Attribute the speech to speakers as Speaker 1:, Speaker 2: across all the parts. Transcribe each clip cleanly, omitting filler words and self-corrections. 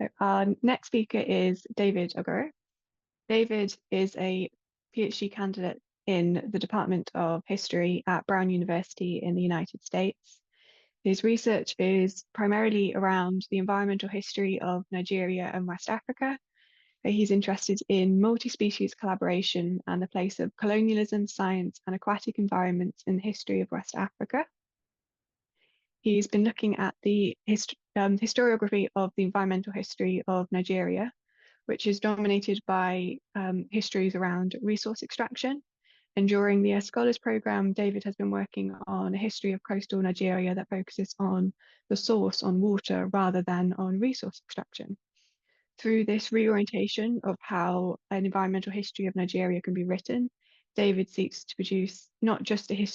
Speaker 1: So our next speaker is David Ogoru. David is a PhD candidate in the Department of History at Brown University in the United States. His research is primarily around the environmental history of Nigeria and West Africa. He's interested in multi-species collaboration and the place of colonialism, science, and aquatic environments in the history of West Africa. He's been looking at the historiography of the environmental history of Nigeria, which is dominated by histories around resource extraction. And during the Scholars Programme, David has been working on a history of coastal Nigeria that focuses on the source, on water, rather than on resource extraction. Through this reorientation of how an environmental history of Nigeria can be written, David seeks to produce not just a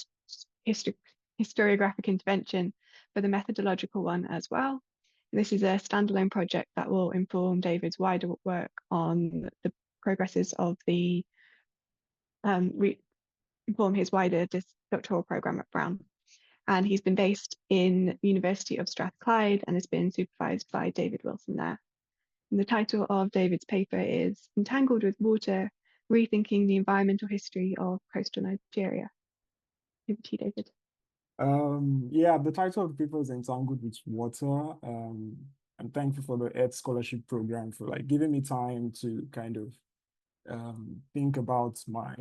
Speaker 1: historiographic intervention, but a methodological one as well. This is a standalone project that will inform David's wider work on the progresses of the inform his wider doctoral program at Brown. And he's been based in the University of Strathclyde and has been supervised by David Wilson there. And the title of David's paper is Entangled with Water, Rethinking the Environmental History of Coastal Nigeria. Over to you, David.
Speaker 2: Yeah, the title of the paper is Entangled with Water. I'm thankful for the Earth Scholarship Program for giving me time to kind of think about my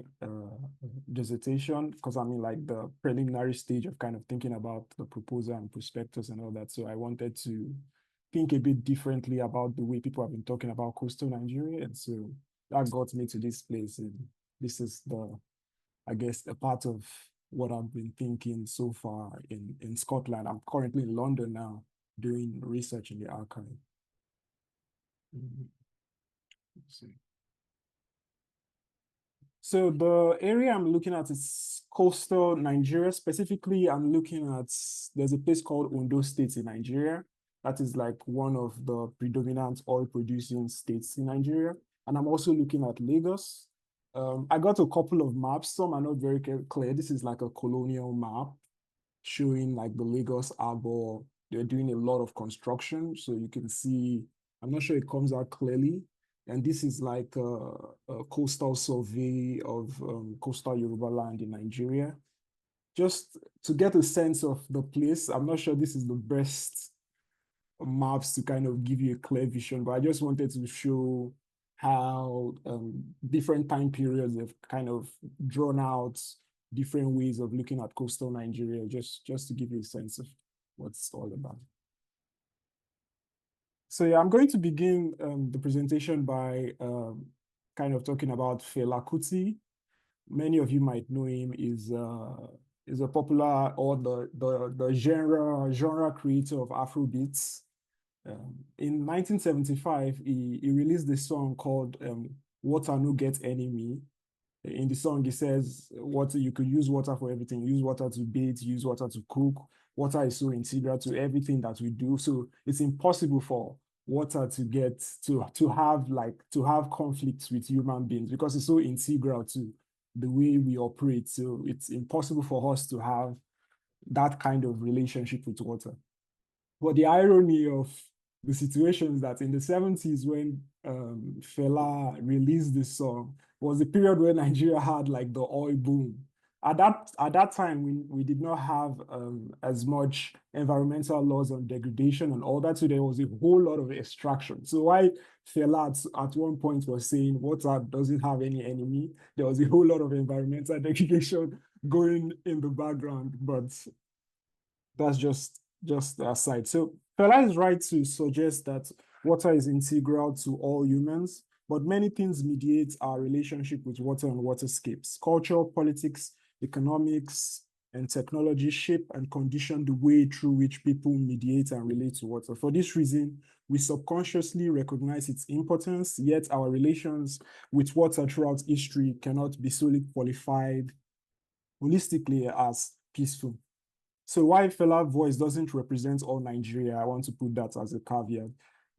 Speaker 2: dissertation, because I'm in the preliminary stage of kind of thinking about the proposal and prospectus and all that. So I wanted to think a bit differently about the way people have been talking about coastal Nigeria. And so that got me to this place. And this is I guess, a part of what I've been thinking so far in Scotland. I'm currently in London now doing research in the archive. Let's see. So the area I'm looking at is coastal Nigeria. Specifically, I'm looking at, there's a place called Ondo State in Nigeria. That is one of the predominant oil producing states in Nigeria. And I'm also looking at Lagos. I got a couple of maps. Some are not very clear. This is a colonial map showing the Lagos Harbor. They're doing a lot of construction. So you can see, I'm not sure it comes out clearly. And this is a coastal survey of coastal Yoruba land in Nigeria. Just to get a sense of the place, I'm not sure this is the best maps to kind of give you a clear vision, but I just wanted to show how different time periods have kind of drawn out different ways of looking at coastal Nigeria, just to give you a sense of what it's all about. So yeah, I'm going to begin the presentation by kind of talking about Fela Kuti. Many of you might know him. Is a popular, or the genre creator of Afrobeats. In 1975, he released this song called Water No Get Enemy. In the song, he says, water, you could use water for everything. Use water to bathe, use water to cook. Water is so integral to everything that we do. So it's impossible for water to have conflicts with human beings, because it's so integral to the way we operate. So it's impossible for us to have that kind of relationship with water. But the irony of the situation is that in the 70s, when Fela released this song, was the period where Nigeria had the oil boom. At that time, we did not have as much environmental laws on degradation and all that, so there was a whole lot of extraction. So why Fela at one point was saying water doesn't have any enemy, there was a whole lot of environmental degradation going in the background, but that's just aside. So Fela is right to suggest that water is integral to all humans, but many things mediate our relationship with water and waterscapes. Culture, politics, economics, and technology shape and condition the way through which people mediate and relate to water. For this reason, we subconsciously recognize its importance, yet our relations with water throughout history cannot be solely qualified holistically as peaceful. So while Fela's voice doesn't represent all Nigeria, I want to put that as a caveat.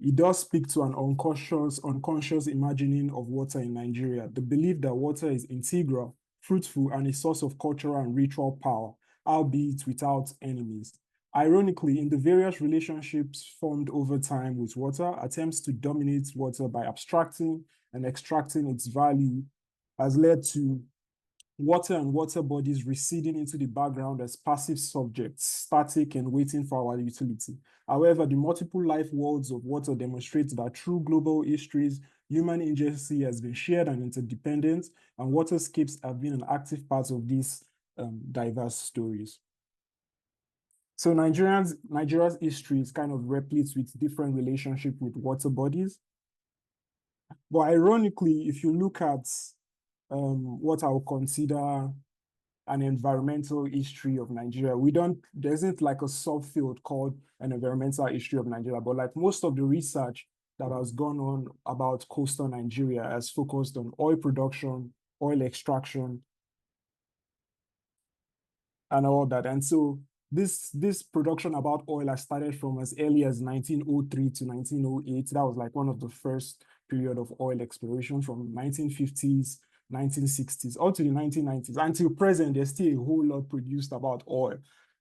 Speaker 2: It does speak to an unconscious imagining of water in Nigeria, the belief that water is integral, fruitful, and a source of cultural and ritual power, albeit without enemies. Ironically, in the various relationships formed over time with water, attempts to dominate water by abstracting and extracting its value has led to water and water bodies receding into the background as passive subjects, static and waiting for our utility. However, the multiple life worlds of water demonstrate that through global histories, human agency has been shared and interdependent, and waterscapes have been an active part of these diverse stories. So Nigeria's history is kind of replete with different relationships with water bodies. But ironically, if you look at what I would consider an environmental history of Nigeria, there isn't like a subfield called an environmental history of Nigeria, but like most of the research that has gone on about coastal Nigeria has focused on oil production, oil extraction, and all that. And so this production about oil has started from as early as 1903 to 1908. That was like one of the first period of oil exploration from 1950s, 1960s, up to the 1990s. Until present, there's still a whole lot produced about oil.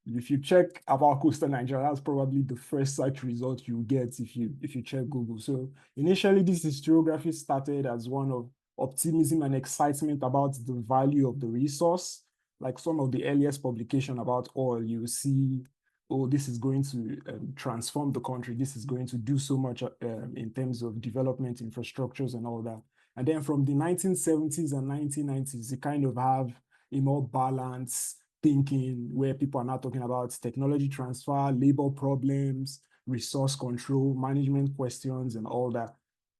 Speaker 2: If you check about coastal Nigeria, that's probably the first search result you get if you check Google. So initially, this historiography started as one of optimism and excitement about the value of the resource. Like some of the earliest publication about oil, you see, oh, this is going to transform the country. This is going to do so much in terms of development, infrastructures, and all that. And then from the 1970s and 1990s, you kind of have a more balanced thinking where people are now talking about technology transfer, labor problems, resource control, management questions, and all that.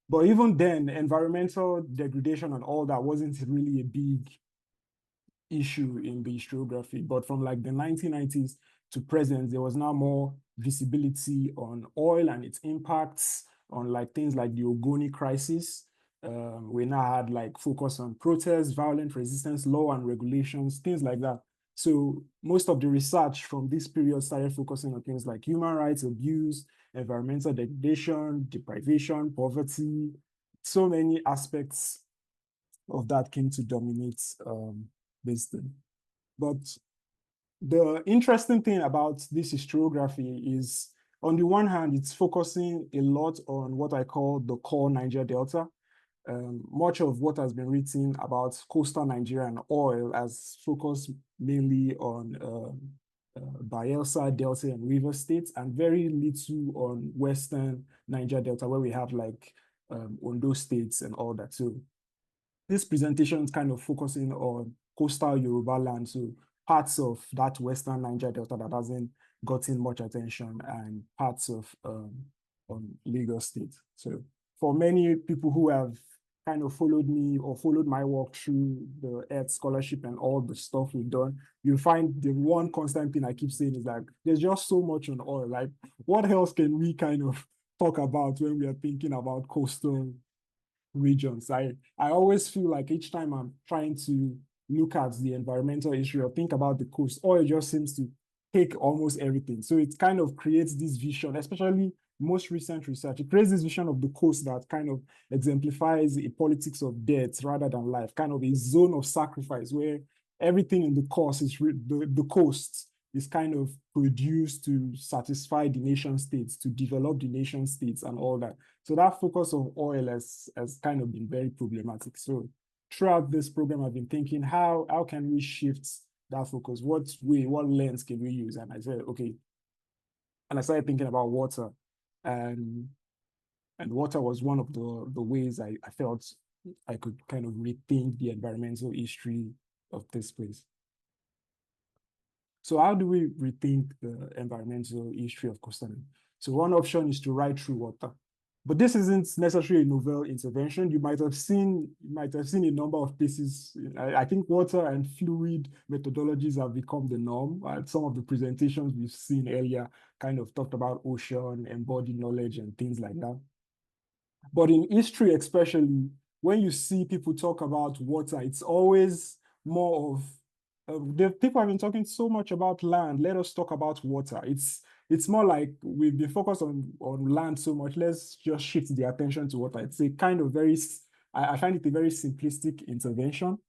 Speaker 2: But even then, environmental degradation and all that wasn't really a big issue in the historiography. But from like the 1990s to present, there was now more visibility on oil and its impacts on like things like the Ogoni crisis. We now had like focus on protests, violent resistance, law and regulations, things like that. So most of the research from this period started focusing on things like human rights abuse, environmental degradation, deprivation, poverty. So many aspects of that came to dominate this thing. But the interesting thing about this historiography is, on the one hand, it's focusing a lot on what I call the core Niger Delta. Much of what has been written about coastal Nigeria and oil has focused mainly on Bayelsa, Delta, and River states, and very little on Western Niger Delta, where we have like Ondo states and all that. So this presentation is kind of focusing on coastal Yoruba land, so parts of that Western Niger Delta that hasn't gotten much attention, and parts of Lagos State. So for many people who have kind of followed me or followed my work through the Earth Scholarship and all the stuff we've done, you'll find the one constant thing I keep saying is like, there's just so much on oil. Like, what else can we kind of talk about when we are thinking about coastal regions? I always feel like each time I'm trying to look at the environmental issue or think about the coast, oil just seems to take almost everything. So it kind of creates this vision, especially most recent research. It creates this vision of the coast that kind of exemplifies a politics of death rather than life, kind of a zone of sacrifice where everything in the coast is the coast is kind of produced to satisfy the nation states, to develop the nation states and all that. So that focus of oil has kind of been very problematic. So throughout this program, I've been thinking, how can we shift that focus? What lens can we use? And I said, okay. And I started thinking about water. And water was one of the ways I felt I could kind of rethink the environmental history of this place. So how do we rethink the environmental history of Costa Rica? So one option is to write through water. But this isn't necessarily a novel intervention. You might have seen a number of pieces. I think water and fluid methodologies have become the norm. Some of the presentations we've seen earlier kind of talked about ocean, embodied knowledge, and things like that. But in history, especially, when you see people talk about water, it's always more of the people have been talking so much about land. Let us talk about water. It's more like we've been focused on land so much. Let's just shift the attention to water. It's a kind of I find it a very simplistic intervention.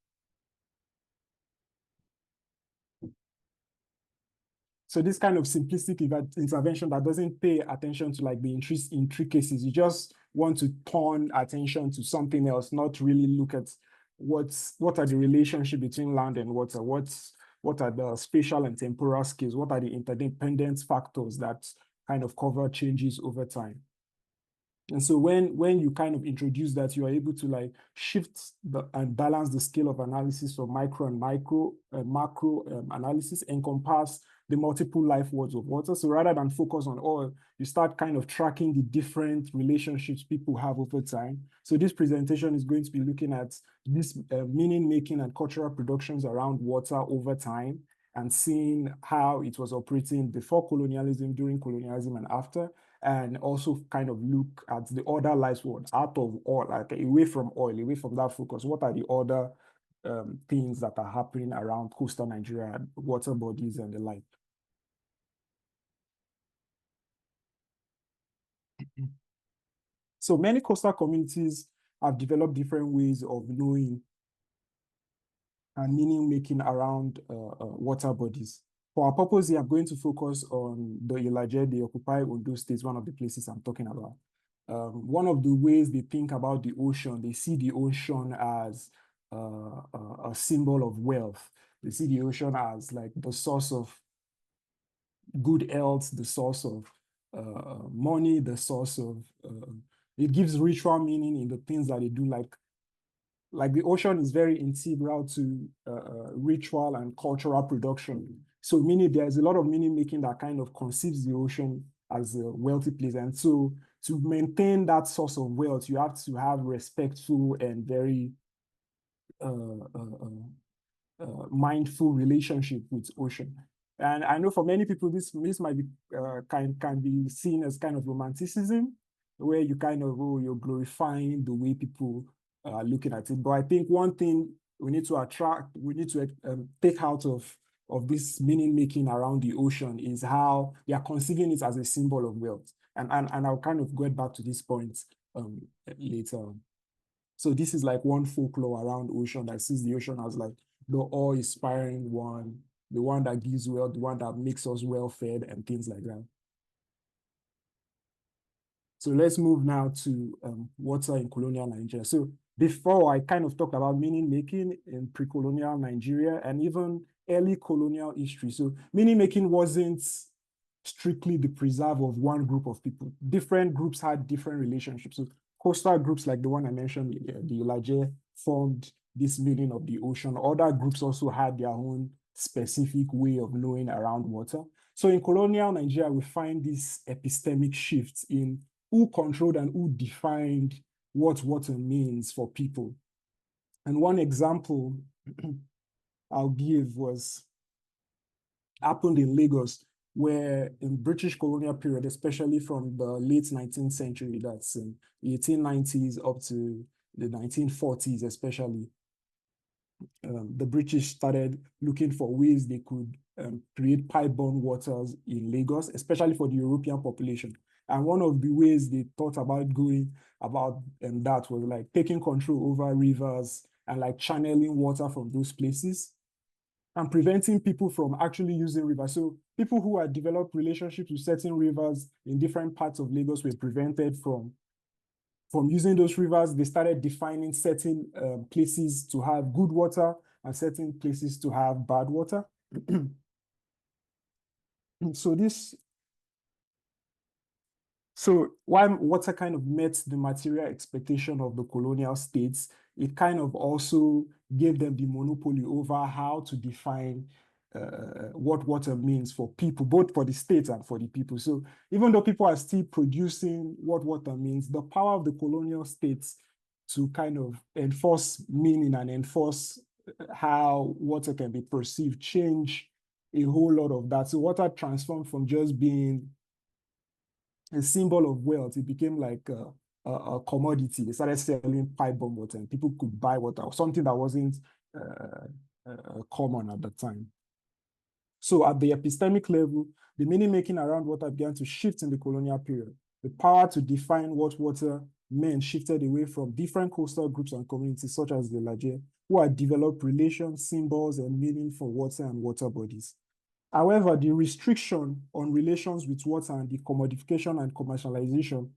Speaker 2: So this kind of simplistic intervention that doesn't pay attention to like the intricacies, you just want to turn attention to something else, not really look at what are the relationship between land and water, what are the spatial and temporal scales, what are the interdependent factors that kind of cover changes over time. And so when you kind of introduce that, you are able to like shift and balance the scale of analysis from micro and macro analysis, encompass the multiple life worlds of water. So rather than focus on oil, you start kind of tracking the different relationships people have over time. So this presentation is going to be looking at this meaning making and cultural productions around water over time, and seeing how it was operating before colonialism, during colonialism, and after, and also kind of look at the other life worlds out of oil, like away from oil, away from that focus. What are the other things that are happening around coastal Nigeria, water bodies and the like? So many coastal communities have developed different ways of knowing and meaning making around water bodies. For our purpose here, I'm going to focus on the Ilaje, the Occupy Ondo State, one of the places I'm talking about. One of the ways they think about the ocean, they see the ocean as a symbol of wealth. They see the ocean as like the source of good health, the source of money, the source of, it gives ritual meaning in the things that they do, like the ocean is very integral to ritual and cultural production. So meaning there's a lot of meaning making that kind of conceives the ocean as a wealthy place. And so to maintain that source of wealth, you have to have respectful and very mindful relationship with ocean. And I know for many people, this might be can be seen as kind of romanticism, where you kind of, oh, you're glorifying the way people are looking at it. But I think one thing we need to take out of this meaning making around the ocean is how they are conceiving it as a symbol of wealth. And I'll kind of get back to this point later. So this is like one folklore around ocean that sees the ocean as like the awe-inspiring one, the one that gives wealth, the one that makes us well-fed and things like that. So let's move now to water in colonial Nigeria. So before, I kind of talked about meaning making in pre-colonial Nigeria and even early colonial history. So meaning making wasn't strictly the preserve of one group of people. Different groups had different relationships. So coastal groups like the one I mentioned, the Ilaje, formed this meaning of the ocean. Other groups also had their own specific way of knowing around water. So in colonial Nigeria, we find this epistemic shift in who controlled and who defined what water means for people. And one example I'll give happened in Lagos, where in British colonial period, especially from the late 19th century, that's in the 1890s up to the 1940s especially, the British started looking for ways they could create pipe-borne waters in Lagos, especially for the European population. And one of the ways they thought about going about that was like taking control over rivers and like channeling water from those places and preventing people from actually using rivers. So people who had developed relationships with certain rivers in different parts of Lagos were prevented from using those rivers. They started defining certain places to have good water and certain places to have bad water. So while water kind of met the material expectation of the colonial states, it kind of also gave them the monopoly over how to define what water means for people, both for the states and for the people. So even though people are still producing what water means, the power of the colonial states to kind of enforce meaning and enforce how water can be perceived change a whole lot of that. So water transformed from just being a symbol of wealth, it became like a commodity. They started selling pipe-borne water, and people could buy water, something that wasn't common at the time. So at the epistemic level, the meaning making around water began to shift in the colonial period. The power to define what water meant shifted away from different coastal groups and communities, such as the Ilaje, who had developed relations, symbols, and meaning for water and water bodies. However, the restriction on relations with water and the commodification and commercialization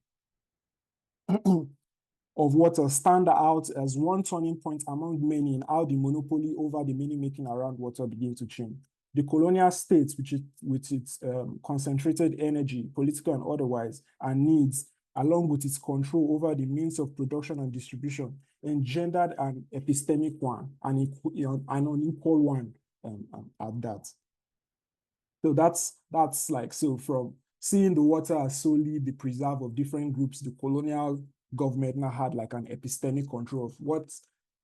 Speaker 2: of water stand out as one turning point among many in how the monopoly over the meaning-making around water begin to change. The colonial states, with its concentrated energy, political and otherwise, and needs, along with its control over the means of production and distribution, engendered an epistemic one, an unequal one at that. So that's like, so from seeing the water as solely the preserve of different groups, the colonial government now had like an epistemic control of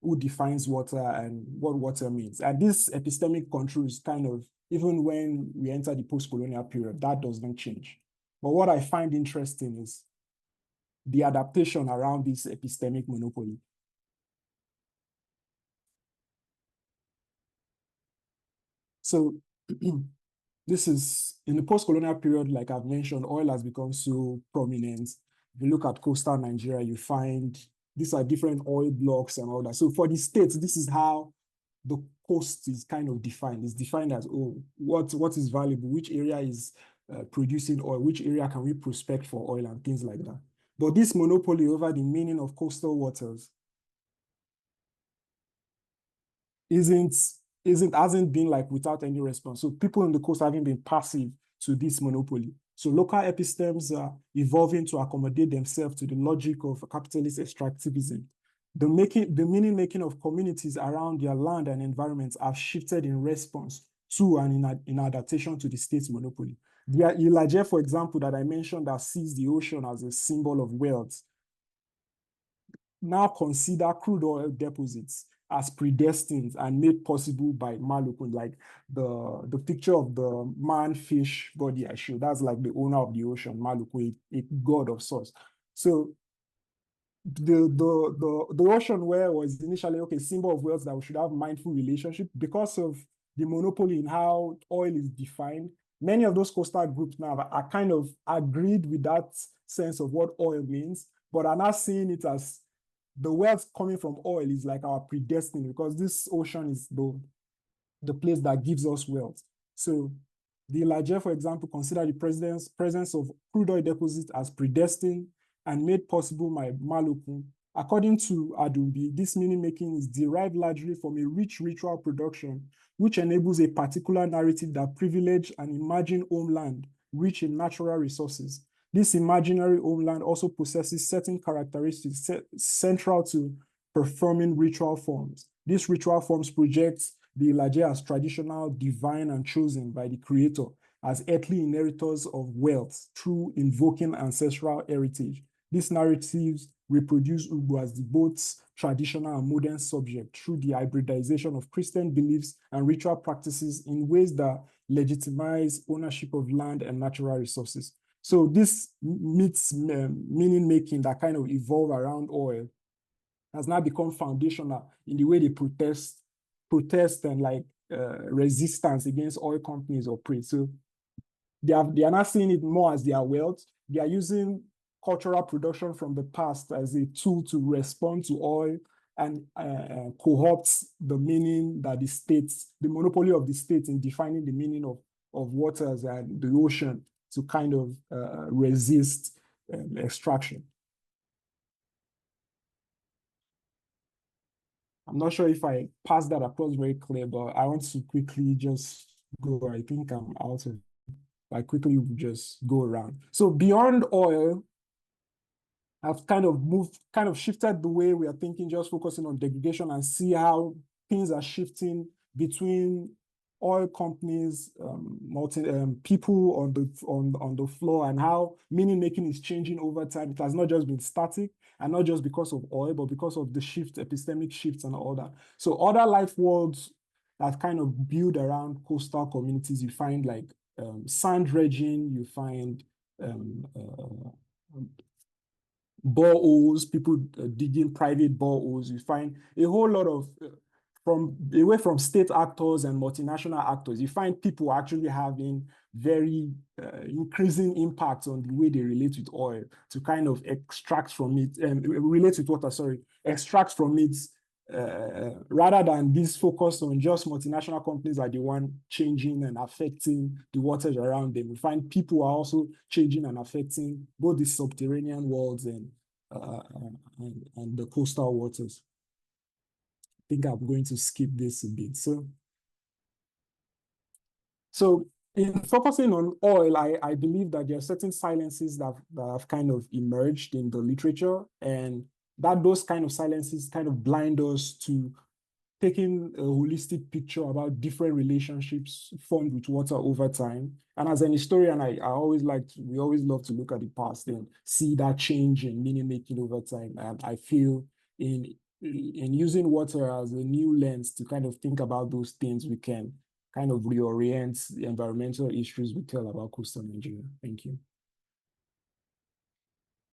Speaker 2: who defines water and what water means. And this epistemic control is kind of, even when we enter the post-colonial period, that does not change. But what I find interesting is the adaptation around this epistemic monopoly. So this is, in the post-colonial period, like I've mentioned, oil has become so prominent. If you look at coastal Nigeria, you find these are different oil blocks and all that. So for the states, this is how the coast is kind of defined. It's defined as, oh, what is valuable, which area is producing oil, which area can we prospect for oil and things like that. But this monopoly over the meaning of coastal waters hasn't been like without any response. So people on the coast haven't been passive to this monopoly. So local epistems are evolving to accommodate themselves to the logic of capitalist extractivism. The meaning making of communities around their land and environments have shifted in response to and in adaptation to the state's monopoly. The Ilaje, for example, that I mentioned, that sees the ocean as a symbol of wealth, now consider crude oil deposits as predestined and made possible by Malukun, like the picture of the man-fish body I showed. That's like the owner of the ocean, Malukun, a god of sorts. So the ocean where was initially, okay, symbol of wealth that we should have mindful relationship, because of the monopoly in how oil is defined, many of those coastal groups now are kind of agreed with that sense of what oil means, but are not seeing it as the wealth coming from oil is like our predestined, because this ocean is the place that gives us wealth. So the Ilaje, for example, consider the presence of crude oil deposits as predestined and made possible by Malukun. According to Adumbi, this meaning making is derived largely from a rich ritual production, which enables a particular narrative that privileges an imagined homeland rich in natural resources. This imaginary homeland also possesses certain characteristics central to performing ritual forms. These ritual forms project the Ilaje as traditional, divine, and chosen by the creator as earthly inheritors of wealth through invoking ancestral heritage. These narratives reproduce Ugbo as the both traditional and modern subject through the hybridization of Christian beliefs and ritual practices in ways that legitimize ownership of land and natural resources. So this meets meaning making that kind of evolve around oil has now become foundational in the way they protest and like resistance against oil companies operate. So they are not seeing it more as their wealth. They are using cultural production from the past as a tool to respond to oil and co-opt the meaning that the monopoly of the state in defining the meaning of waters and the ocean to kind of resist extraction. I'm not sure if I passed that across very clear, but I want to quickly just go. I think I'm out of. I quickly just go around. So beyond oil, I've kind of shifted the way we are thinking, just focusing on degradation and see how things are shifting between oil companies, people on the floor, and how meaning making is changing over time. It has not just been static, and not just because of oil, but because of the epistemic shifts and all that. So other life worlds that kind of build around coastal communities, you find like sand dredging, you find boreholes, people digging private boreholes. You find a whole lot of, away from state actors and multinational actors, you find people actually having very increasing impact on the way they relate with oil to kind of extract from it, and relate with water, extract from it rather than this focus on just multinational companies are the one changing and affecting the waters around them. We find people are also changing and affecting both the subterranean worlds and the coastal waters. I think I'm going to skip this a bit. So in focusing on oil, I believe that there are certain silences that have kind of emerged in the literature, and that those kind of silences kind of blind us to taking a holistic picture about different relationships formed with water over time. And as an historian, we always love to look at the past and see that change in meaning making over time. And I feel in using water as a new lens to kind of think about those things, we can kind of reorient the environmental issues we tell about coastal Nigeria. Thank you.